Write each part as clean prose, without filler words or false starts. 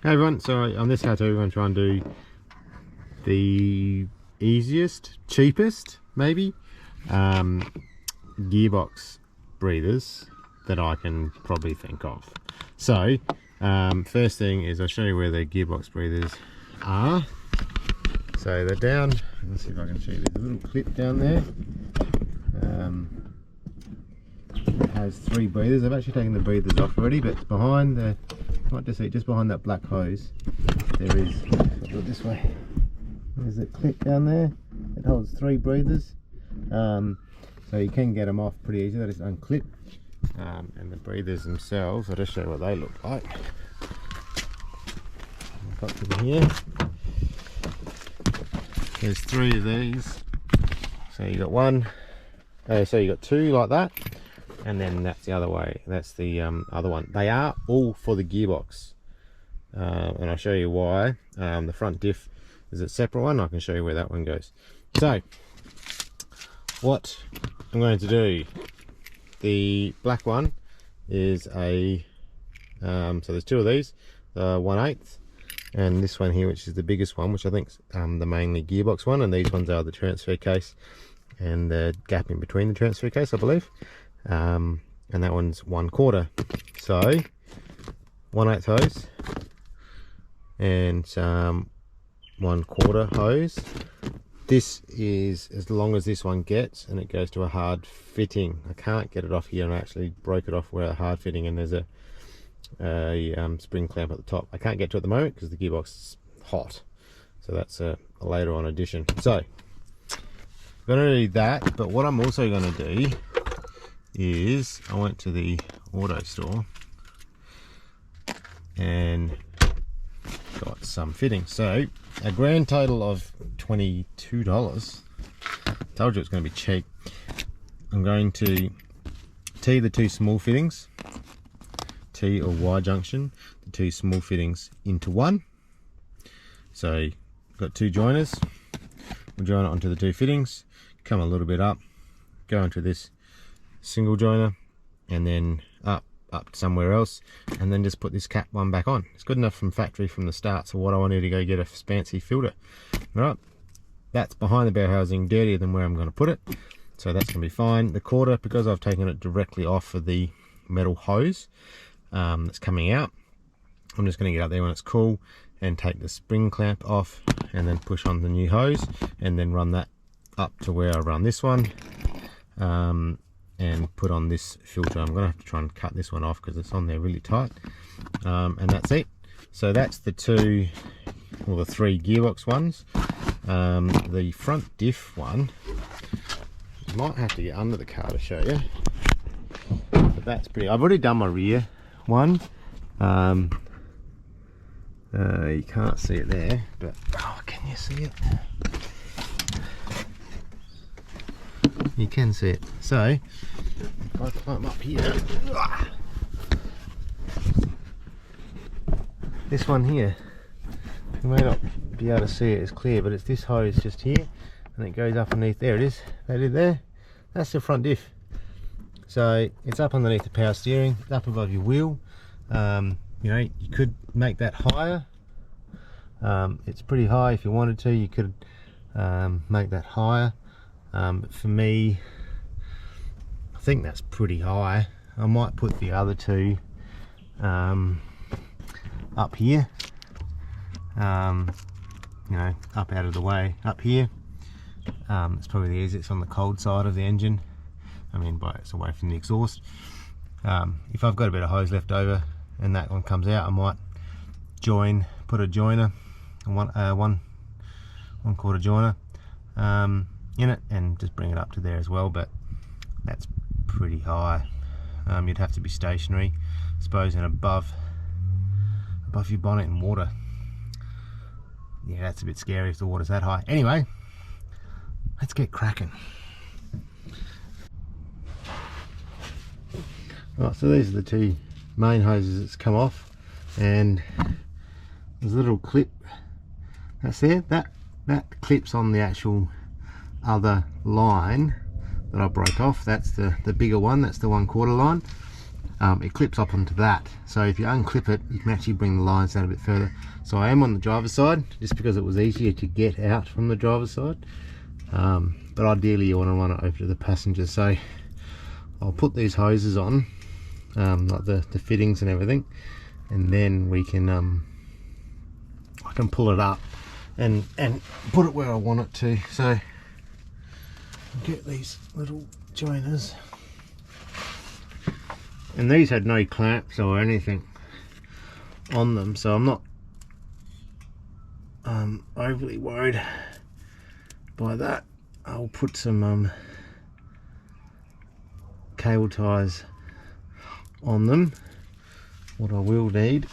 Hey everyone, so on this how-to we're going to try and do the easiest, cheapest maybe, gearbox breathers that I can probably think of. So first thing is I'll show you where the gearbox breathers are. So they're down, let's see if I can show you, there's a little clip down there. It has 3 breathers. I've actually taken the breathers off already, but behind the, not just see, just behind that black hose, there is, I'll do it this way, there's a clip down there. It holds 3 breathers, so you can get them off pretty easy. They just unclip, and the breathers themselves, I'll just show you what they look like. I've got them here. There's 3 of these, so you got one, so you got 2 like that. And then that's the other way, that's the other one. They are all for the gearbox, and I'll show you why. The front diff is a separate one. I can show you where that one goes. So what I'm going to do, the black one is a so there's 2 of these, the 1/8, and this one here, which is the biggest one, which I think is the mainly gearbox one, and these ones are the transfer case and the gap in between the transfer case, I believe. And that one's 1/4, so 1/8 hose and 1/4 hose. This is as long as this one gets, and it goes to a hard fitting. I can't get it off here, and I actually broke it off where a hard fitting, and there's a spring clamp at the top. I can't get to it at the moment because the gearbox is hot, so that's a later on addition. So I'm going to do that, but what I'm also going to do is I went to the auto store and got some fittings. So a grand total of $22. Told you it's going to be cheap. I'm going to tee the 2 small fittings, T or Y junction, the 2 small fittings into one. So got 2 joiners. We'll join it onto the 2 fittings, come a little bit up, go into this single joiner, and then up somewhere else, and then just put this cap one back on. It's good enough from factory from the start, so what I wanted to go get a fancy filter. Right, that's behind the bell housing, dirtier than where I'm going to put it, so that's going to be fine. The 1/4, because I've taken it directly off of the metal hose that's coming out, I'm just going to get up there when it's cool and take the spring clamp off, and then push on the new hose, and then run that up to where I run this one, and put on this filter. I'm gonna have to try and cut this one off because it's on there really tight, and that's it. So that's the 2 or the 3 gearbox ones. The front diff one, you might have to get under the car to show you, but that's pretty. I've already done my rear one. You can't see it there, but oh, can you see it? You can see it. So if I climb up here, this one here, you may not be able to see it as clear, but it's this hose just here, and it goes up underneath. There it is, that is there, that's the front diff. So it's up underneath the power steering, it's up above your wheel. You know, you could make that higher. It's pretty high. If you wanted to, you could make that higher. But for me, I think that's pretty high. I might put the other 2 up here, you know, up out of the way, up here. It's probably the easiest on the cold side of the engine. I mean, by it's away from the exhaust. If I've got a bit of hose left over and that one comes out, I might put a joiner, one 1/4 joiner in it, and just bring it up to there as well. But that's pretty high. You'd have to be stationary, I suppose, and above your bonnet in water. Yeah, that's a bit scary if the water's that high. Anyway, let's get cracking. Right, so these are the 2 main hoses that's come off, and there's a little clip that's there. That clips on the actual other line that I broke off. That's the bigger one, that's the 1/4 line. it clips up onto that. So if you unclip it, you can actually bring the lines down a bit further. So I am on the driver's side just because it was easier to get out from the driver's side, but ideally you want to run it over to the passenger. So I'll put these hoses on, like the fittings and everything, and then we can I can pull it up and put it where I want it to. So get these little joiners, and these had no clamps or anything on them, so I'm not overly worried by that. I'll put some cable ties on them. What I will need is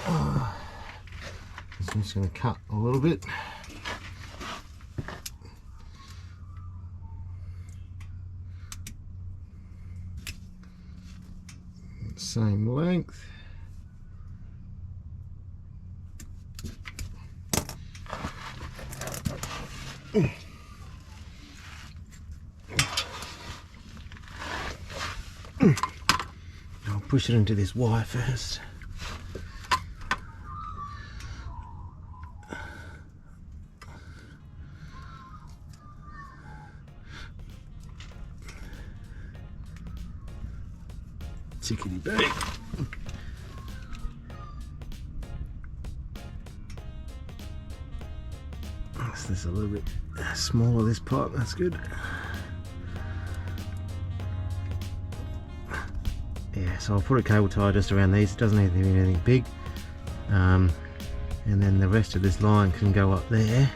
I'm just going to cut a little bit. Same length. I'll push it into this wire first. Tickety boo. This is a little bit smaller, this pipe, that's good. Yeah, so I'll put a cable tie just around these. It doesn't need to be anything big, and then the rest of this line can go up there.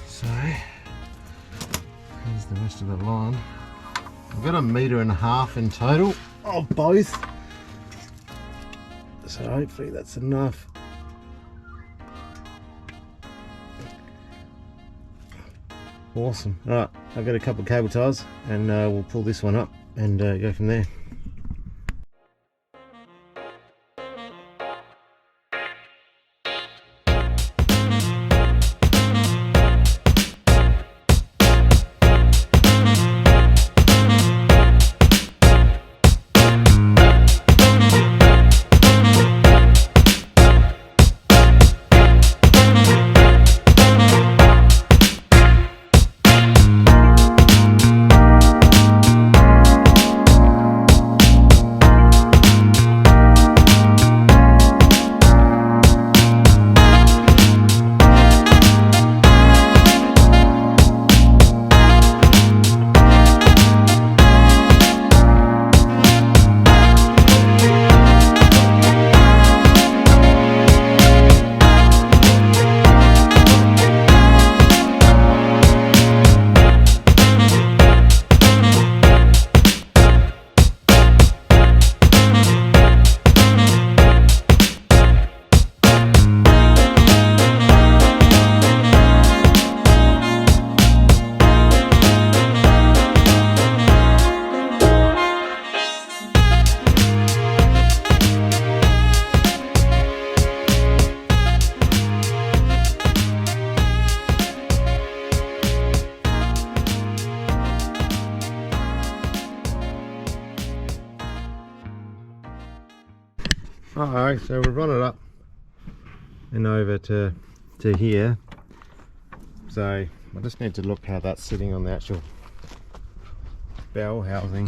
So here's the rest of the line. I've got 1.5 meters in total of both, so hopefully that's enough. Awesome. Alright, I've got a couple of cable ties, and we'll pull this one up and go from there. Alright, so we've run it up and over to here. So I just need to look how that's sitting on the actual bell housing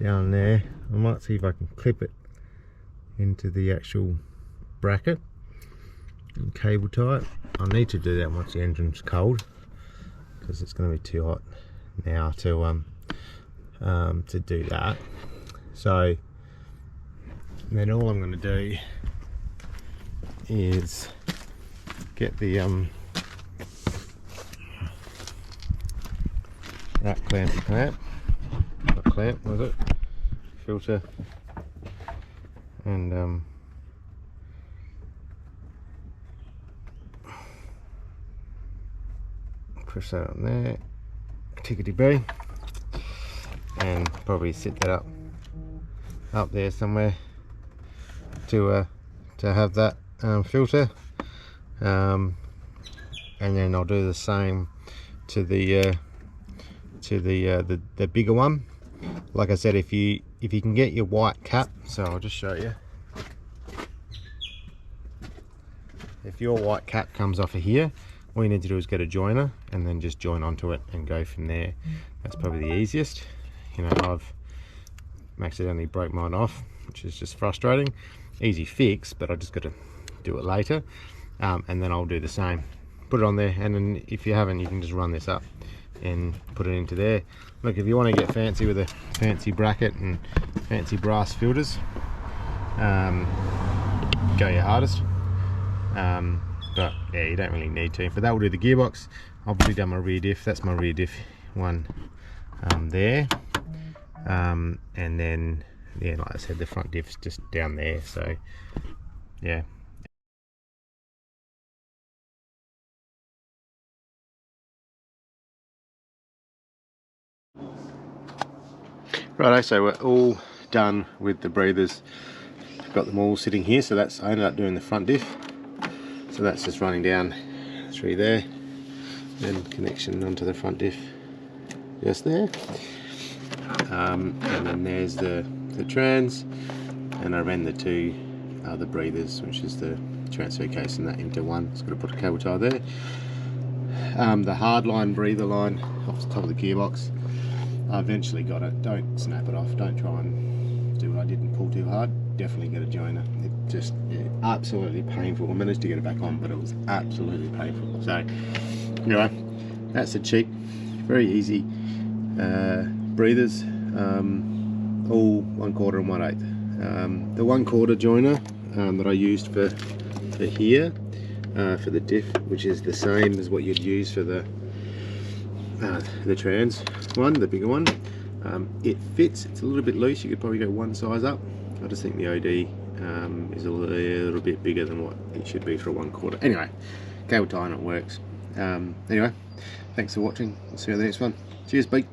down there. I might see if I can clip it into the actual bracket and cable tie it. I need to do that once the engine's cold, because it's going to be too hot now to do that. So then all I'm going to do is get the that clamp, not clamp was it, filter, and push that on there, tickety-boo, and probably sit that up there somewhere to have that filter, and then I'll do the same to the bigger one, like I said, if you can get your white cap, so I'll just show you. If your white cap comes off of here, all you need to do is get a joiner and then just join onto it and go from there. That's probably the easiest. You know, I've accidentally broke mine off, which is just frustrating. Easy fix, but I just got to do it later. And then I'll do the same. Put it on there, and then if you haven't, you can just run this up and put it into there. Look, if you want to get fancy with a fancy bracket and fancy brass filters, go your hardest. But yeah, you don't really need to. But that will do the gearbox. I've obviously done my rear diff. That's my rear diff one there. And then, yeah, like I said, the front diff's just down there. So yeah. Righto, so we're all done with the breathers. Got them all sitting here, so that's, I ended up doing the front diff. So that's just running down through there, then connection onto the front diff just there. And then there's the trans, and I ran the two other breathers, which is the transfer case and that, into one. It's got to put a cable tie there. The hard line breather line off the top of the gearbox, I eventually got it. Don't snap it off, don't try and do what I did and pull too hard. Definitely get a joiner. It just, yeah, absolutely painful. I managed to get it back on, but it was absolutely painful. So anyway, that's the cheap, very easy breathers, all 1/4 and 1/8. The 1/4 joiner that I used for here, for the diff, which is the same as what you'd use for the trans one, the bigger one. It fits. It's a little bit loose. You could probably go one size up. I just think the OD is a little bit bigger than what it should be for a 1/4. Anyway, cable tie and it works. Anyway, thanks for watching. We'll see you on the next one. Cheers, bye.